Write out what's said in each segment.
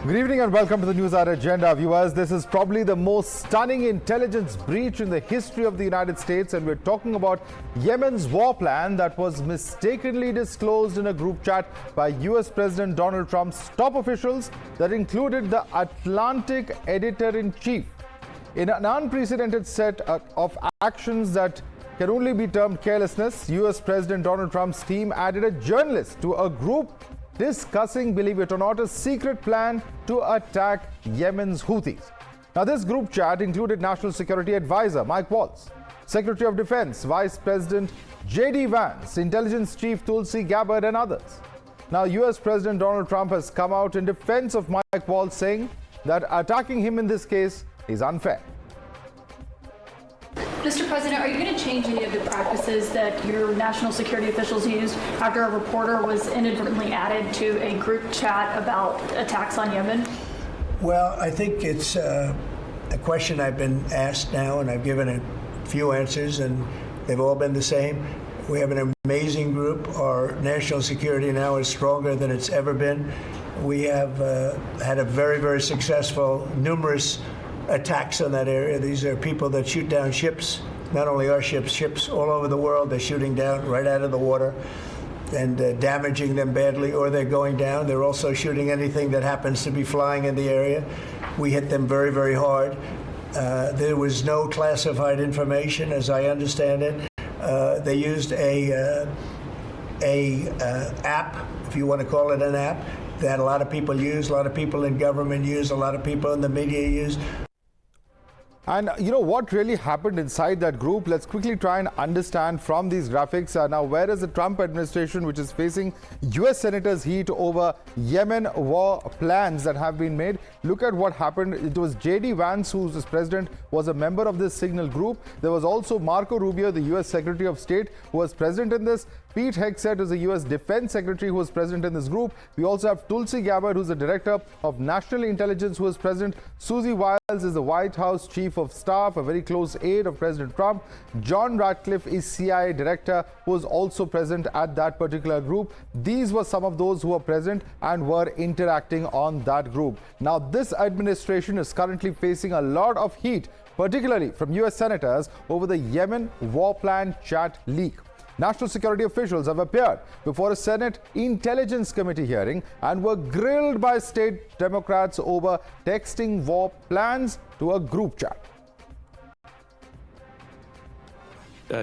Good evening and welcome to the Newshour Agenda, viewers. This is probably the most stunning intelligence breach in the history of the United States, and we're talking about Yemen's war plan that was mistakenly disclosed in a group chat by US President Donald Trump's top officials that included the Atlantic editor-in-chief. In an unprecedented set of actions that can only be termed carelessness, US President Donald Trump's team added a journalist to a group discussing, believe it or not, a secret plan to attack Yemen's Houthis. Now, this group chat included National Security Advisor Mike Walz, Secretary of Defense Vice President J.D. Vance, Intelligence Chief Tulsi Gabbard, and others. Now, US President Donald Trump has come out in defense of Mike Walz, saying that attacking him in this case is unfair. Mr. President, are you going to change any of the practices that your national security officials used after a reporter was inadvertently added to a group chat about attacks on Yemen? Well, I think it's a question I've been asked now, and I've given a few answers, and they've all been the same. We have an amazing group. Our national security now is stronger than it's ever been. We have had a very, very successful, numerous attacks on that area. These are people that shoot down ships, not only our ships, ships all over the world. They're shooting down right out of the water and damaging them badly, or they're going down. They're also shooting anything that happens to be flying in the area. We hit them very, very hard. There was no classified information, as I understand it. They used a app, if you want to call it an app, that a lot of people use, a lot of people in government use, a lot of people in the media use. And you know what really happened inside that group? Let's quickly try and understand from these graphics. Now, where is the Trump administration, which is facing US senators' heat over Yemen war plans that have been made? Look at what happened. It was J.D. Vance, who's president, was a member of this signal group. There was also Marco Rubio, the US Secretary of State, who was present in this. Pete Hegseth is the US Defense Secretary, who was present in this group. We also have Tulsi Gabbard, who's the Director of National Intelligence, who was present. Susie Walz is the White House Chief of Staff, a very close aide of President Trump. John Ratcliffe is CIA Director, who was also present at that particular group. These were some of those who were present and were interacting on that group. Now, this administration is currently facing a lot of heat, particularly from US senators, over the Yemen war plan chat leak. National security officials have appeared before a Senate Intelligence Committee hearing and were grilled by state Democrats over texting war plans to a group chat.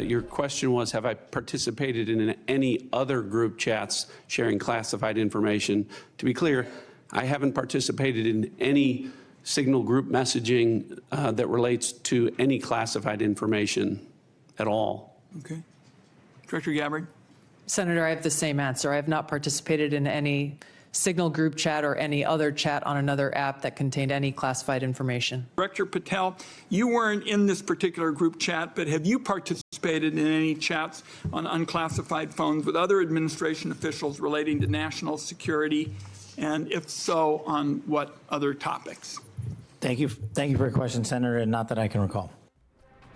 Your question was, have I participated in any other group chats sharing classified information? To be clear, I haven't participated in any signal group messaging that relates to any classified information at all. Okay. Director Gabbard. Senator, I have the same answer. I have not participated in any signal group chat or any other chat on another app that contained any classified information. Director Patel, you weren't in this particular group chat, but have you participated in any chats on unclassified phones with other administration officials relating to national security? And if so, on what other topics? Thank you for your question, Senator, and not that I can recall.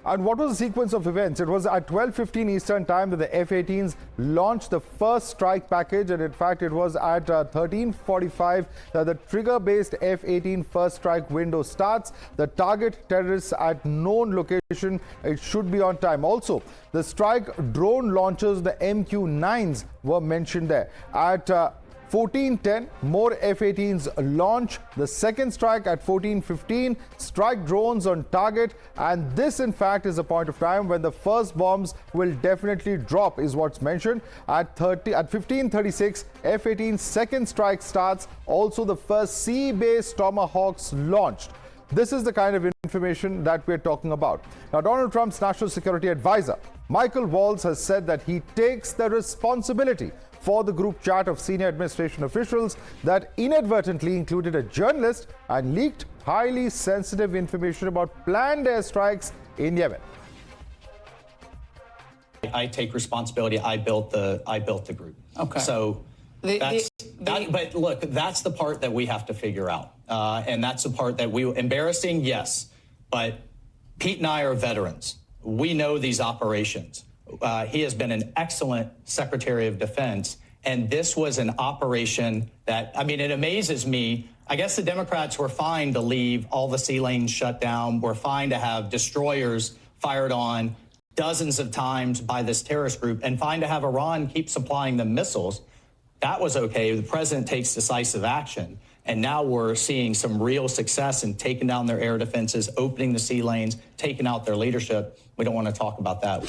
And what was the sequence of events? It was at 12:15 Eastern Time that the F-18s launched the first strike package, and in fact it was at 13:45 that the trigger-based F-18 first strike window starts. The target terrorists at known location. It should be on time. Also, the strike drone launchers, the MQ-9s, were mentioned there. At 14:10, more F-18s launch. The second strike at 14:15, strike drones on target. And this, in fact, is a point of time when the first bombs will definitely drop, is what's mentioned. At 15:36, F-18 second strike starts. Also, the first sea-based Tomahawks launched. This is the kind of information that we're talking about. Now, Donald Trump's national security advisor, Michael Walz, has said that he takes the responsibility for the group chat of senior administration officials that inadvertently included a journalist and leaked highly sensitive information about planned airstrikes in Yemen. I take responsibility. I built the group. Okay. So but look, that's the part that we have to figure out. And that's the part that embarrassing, yes. But Pete and I are veterans. We know these operations. He has been an excellent Secretary of Defense, And this was an operation that, I mean, it amazes me. I guess the Democrats were fine to leave all the sea lanes shut down. We're fine to have destroyers fired on dozens of times by this terrorist group, and fine to have Iran keep supplying them missiles. That was okay. The president takes decisive action. And now we're seeing some real success in taking down their air defenses, opening the sea lanes, taking out their leadership. We don't want to talk about that.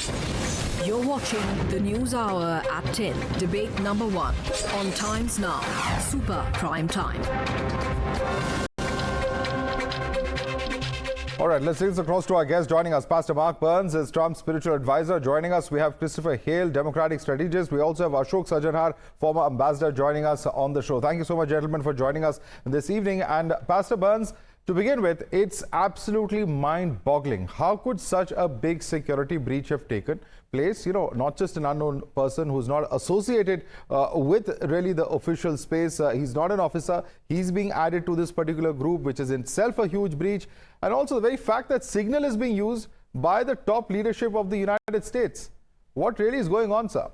You're watching the News Hour at 10, debate number 1 on Times Now, Super Prime Time. All right, let's take this across to our guest. Joining us, Pastor Mark Burns is Trump's spiritual advisor. Joining us, we have Christopher Hale, Democratic strategist. We also have Ashok Sajjanhar, former ambassador, joining us on the show. Thank you so much, gentlemen, for joining us this evening. And Pastor Burns, to begin with, it's absolutely mind-boggling. How could such a big security breach have taken place? You know, not just an unknown person who's not associated with really the official space. He's not an officer. He's being added to this particular group, which is itself a huge breach. And also the very fact that signal is being used by the top leadership of the United States. What really is going on, sir?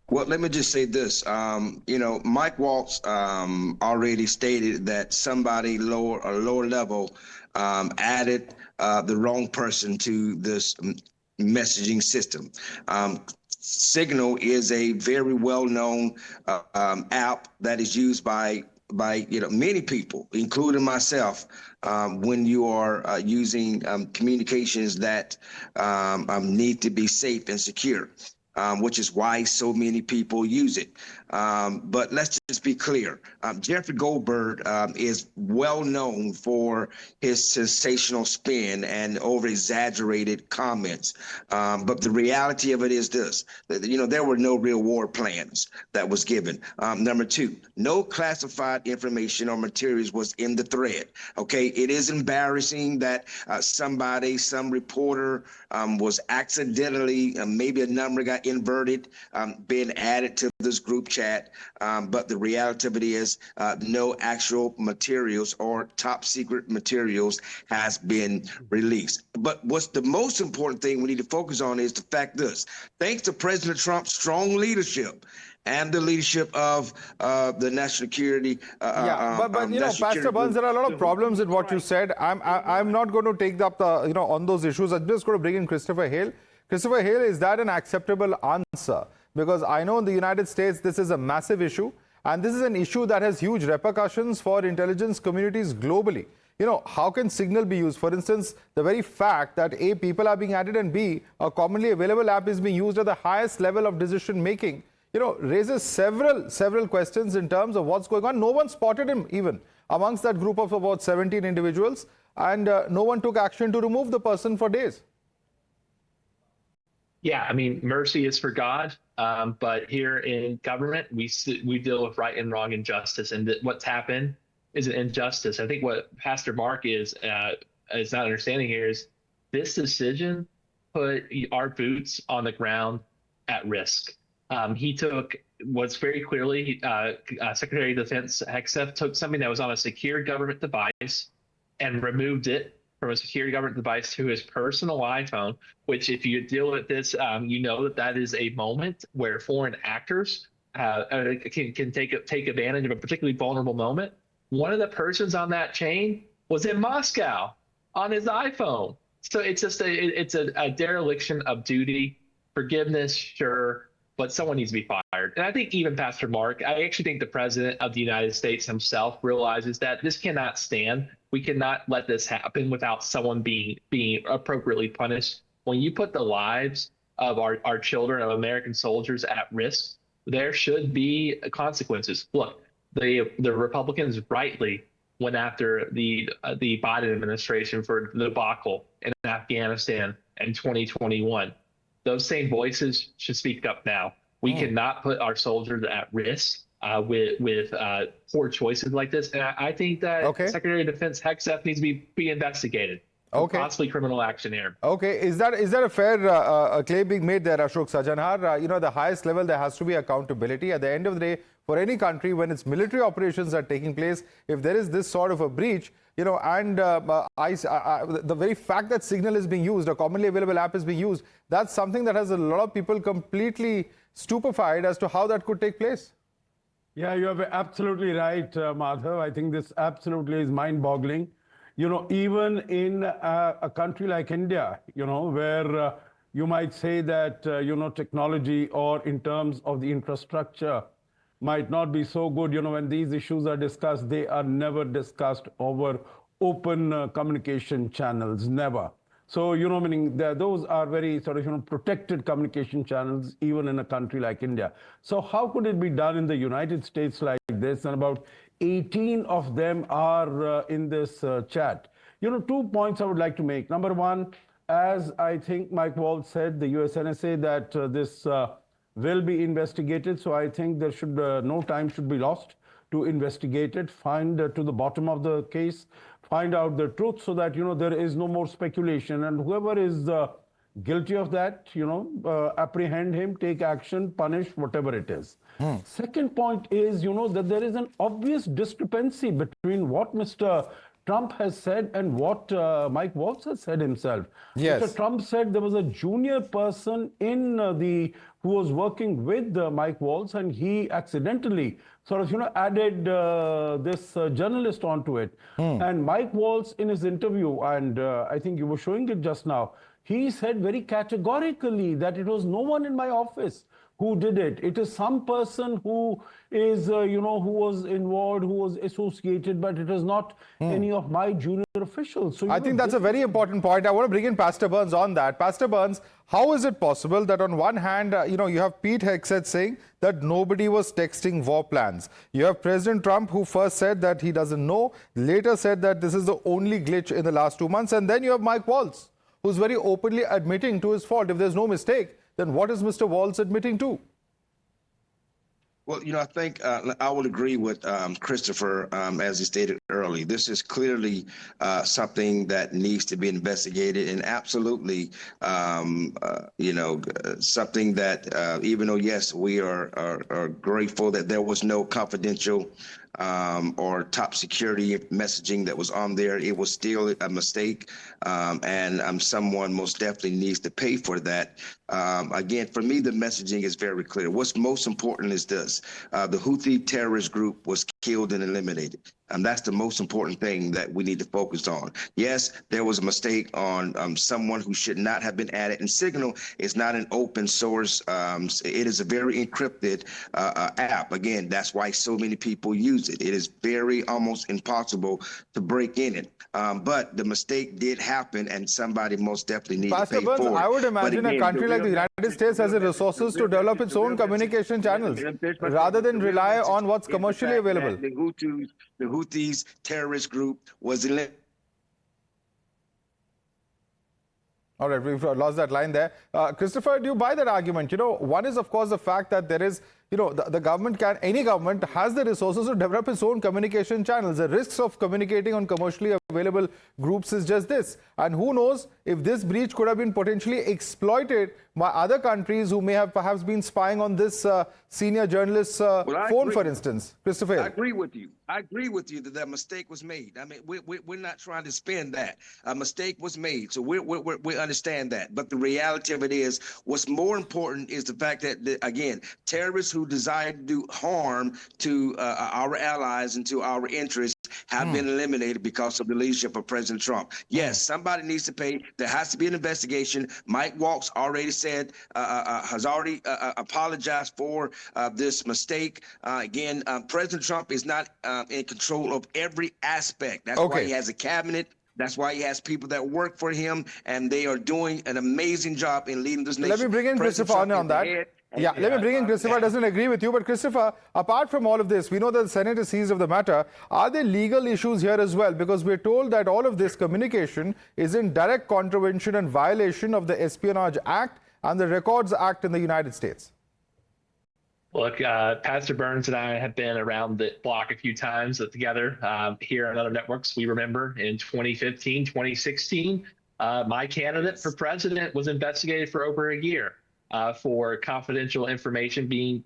Well, let me just say this. You know, Mike Walz already stated that somebody lower level added the wrong person to this messaging system. Signal is a very well-known app that is used by many people, including myself, when you are using communications that need to be safe and secure. Which is why so many people use it. But let's just be clear. Jeffrey Goldberg is well known for his sensational spin and over-exaggerated comments. But the reality of it is this, that, you know, there were no real war plans that was given. Number two, no classified information or materials was in the thread. Okay, it is embarrassing that some reporter was accidentally, maybe a number got inverted, being added to this group chat. But the reality of it is no actual materials or top secret materials has been released. But what's the most important thing we need to focus on is the fact this: thanks to President Trump's strong leadership and the leadership of the national security. But you know, Pastor Burns, there are a lot of problems in what you said. I'm not going to take up the, you know, on those issues. I'm just going to bring in Christopher Hale. Christopher Hale, is that an acceptable answer? Because I know in the United States, this is a massive issue, and this is an issue that has huge repercussions for intelligence communities globally. You know, how can signal be used? For instance, the very fact that A, people are being added, and B, a commonly available app is being used at the highest level of decision making, you know, raises several questions in terms of what's going on. No one spotted him even amongst that group of about 17 individuals, and no one took action to remove the person for days. Yeah, I mean, mercy is for God, but here in government, we deal with right and wrong and justice, and what's happened is an injustice. I think what Pastor Mark is not understanding here is this decision put our boots on the ground at risk. He was very clearly, Secretary of Defense Hegseth took something that was on a secure government device and removed it from a secure government device to his personal iPhone, which if you deal with this, you know that is a moment where foreign actors can take advantage of a particularly vulnerable moment. One of the persons on that chain was in Moscow on his iPhone. So it's just a dereliction of duty. Forgiveness, sure, but someone needs to be fired. And I think even Pastor Mark, I actually think the President of the United States himself realizes that this cannot stand. We cannot let this happen without someone being appropriately punished. When you put the lives of our children, of American soldiers at risk, there should be consequences. Look, the Republicans rightly went after the Biden administration for the debacle in Afghanistan in 2021. Those same voices should speak up now. We cannot put our soldiers at risk with poor choices like this. And I think that Secretary of Defense Hegseth needs to be investigated. Okay. Possibly criminal action here. Okay, is that a fair claim being made there, Ashok Sajjanhar? You know, the highest level, there has to be accountability. At the end of the day, for any country, when its military operations are taking place, if there is this sort of a breach, you know, and the very fact that Signal is being used, a commonly available app is being used, that's something that has a lot of people completely stupefied as to how that could take place. Yeah, you are absolutely right, Madhav. I think this absolutely is mind-boggling. You know, even in a country like India, you know, where you might say that, you know, technology or in terms of the infrastructure might not be so good, you know, when these issues are discussed, they are never discussed over open communication channels, never. So, you know, meaning those are very sort of, you know, protected communication channels, even in a country like India. So how could it be done in the United States like this? And about 18 of them are in this chat. You know, 2 points I would like to make. Number one, as I think Mike Walz said, the US NSA, that this will be investigated. So I think there should no time should be lost to investigate it, find to the bottom of the case, find out the truth so that, you know, there is no more speculation. And whoever is guilty of that, you know, apprehend him, take action, punish, whatever it is. Second point is, you know, that there is an obvious discrepancy between what Mr. Trump has said and what Mike Walz has said himself. Yes. Mr. Trump said there was a junior person in who was working with Mike Walz, and he accidentally sort of, you know, added this journalist onto it. And Mike Walz in his interview, and I think you were showing it just now, he said very categorically that it was no one in my office who did it. It is some person who is, you know, who was involved, who was associated, but it is not any of my junior officials. So, I think that's a very important point. I want to bring in Pastor Burns on that. Pastor Burns, how is it possible that on one hand, you know, you have Pete Hegseth saying that nobody was texting war plans. You have President Trump, who first said that he doesn't know, later said that this is the only glitch in the last 2 months. And then you have Mike Walz, who's very openly admitting to his fault. If there's no mistake, then what is Mr. Walz admitting to? Well, you know, I think I will agree with Christopher, as he stated earlier. This is clearly something that needs to be investigated, and absolutely, you know, something that even though, yes, we are grateful that there was no confidential or top security messaging that was on there, it was still a mistake, and someone most definitely needs to pay for that. Again, for me, the messaging is very clear. What's most important is this: the Houthi terrorist group was killed and eliminated. That's the most important thing that we need to focus on. Yes, there was a mistake on someone who should not have been added. And Signal is not an open source. It is a very encrypted app. Again, that's why so many people use it. It is very almost impossible to break in it. But the mistake did happen, and somebody most definitely needs to pay for it. I would imagine a country like the United States has the resources to develop its own communication channels rather than rely on what's commercially available. The Houthis terrorist group was eliminated. All right, we've lost that line there. Christopher, do you buy that argument? You know, one is, of course, the fact that there is, you know, the government can, any government has the resources to develop its own communication channels. The risks of communicating on commercially available groups is just this. And who knows if this breach could have been potentially exploited by other countries who may have perhaps been spying on this senior journalist's phone, for instance. Christopher Hale. I agree with you. I agree with you that that mistake was made. I mean, we're not trying to spin that. A mistake was made, so we understand that. But the reality of it is, what's more important is the fact that, again, terrorists who desire to do harm to our allies and to our interests have been eliminated because of the leadership of President Trump. Yes, somebody needs to pay. There has to be an investigation. Mike Walz already said, has already apologized for this mistake. Again, President Trump is not in control of every aspect. That's why he has a cabinet. That's why he has people that work for him, and they are doing an amazing job in leading this nation. Let me bring in Christopher on that. Yeah, let me bring in Christopher. Doesn't agree with you, but Christopher, apart from all of this, we know that the Senate is seized of the matter. Are there legal issues here as well? Because we're told that all of this communication is in direct contravention and violation of the Espionage Act and the Records Act in the United States. Look, Pastor Burns and I have been around the block a few times together here on other networks. We remember in 2015, 2016, my candidate for president was investigated for over a year for confidential information being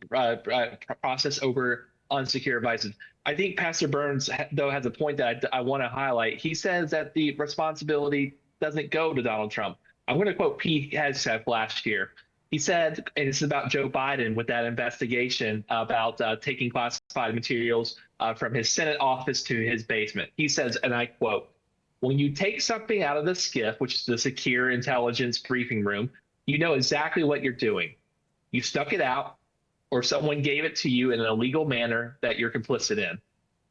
processed over unsecure devices. I think Pastor Burns, though, has a point that I want to highlight. He says that the responsibility doesn't go to Donald Trump. I'm going to quote Pete Hegseth last year. He said, and this is about Joe Biden with that investigation about taking classified materials from his Senate office to his basement. He says, and I quote, "When you take something out of the SCIF, which is the Secure Intelligence Briefing Room, you know exactly what you're doing. You stuck it out, or someone gave it to you in an illegal manner that you're complicit in.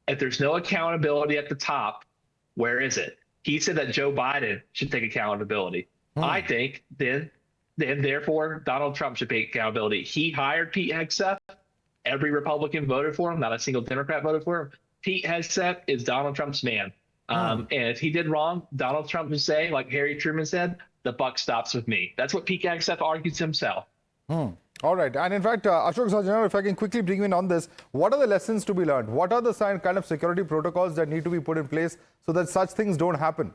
If there's no accountability at the top, where is it?" He said that Joe Biden should take accountability. I think then therefore Donald Trump should take accountability. He hired Pete Hegseth. Every Republican voted for him. Not a single Democrat voted for him. Pete Hegseth is Donald Trump's man. And if he did wrong, Donald Trump would say, like Harry Truman said, "The buck stops with me." That's what Pete Hegseth argues himself. All right. And in fact, Ashok Sajjanhar, if I can quickly bring you in on this, what are the lessons to be learned? What are the kind of security protocols that need to be put in place so that such things don't happen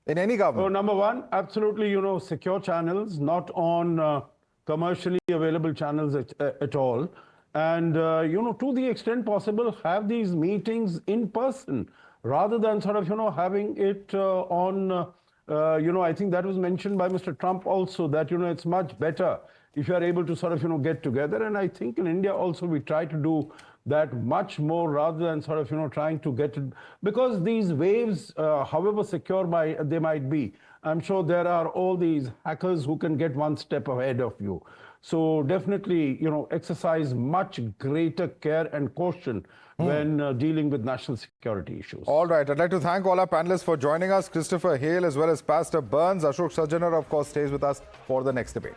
in any government? So number one, absolutely, secure channels, not on commercially available channels at all. And, to the extent possible, have these meetings in person rather than sort of, having it on, I think that was mentioned by Mr. Trump also, that, it's much better if you are able to sort of, get together. And I think in India also we try to do that much more rather than sort of, trying to get it. Because these waves, however secure they might be, I'm sure there are all these hackers who can get one step ahead of you. So definitely, exercise much greater care and caution when dealing with national security issues. All right. I'd like to thank all our panelists for joining us. Christopher Hale as well as Pastor Burns. Ashok Sajjanhar, of course, stays with us for the next debate.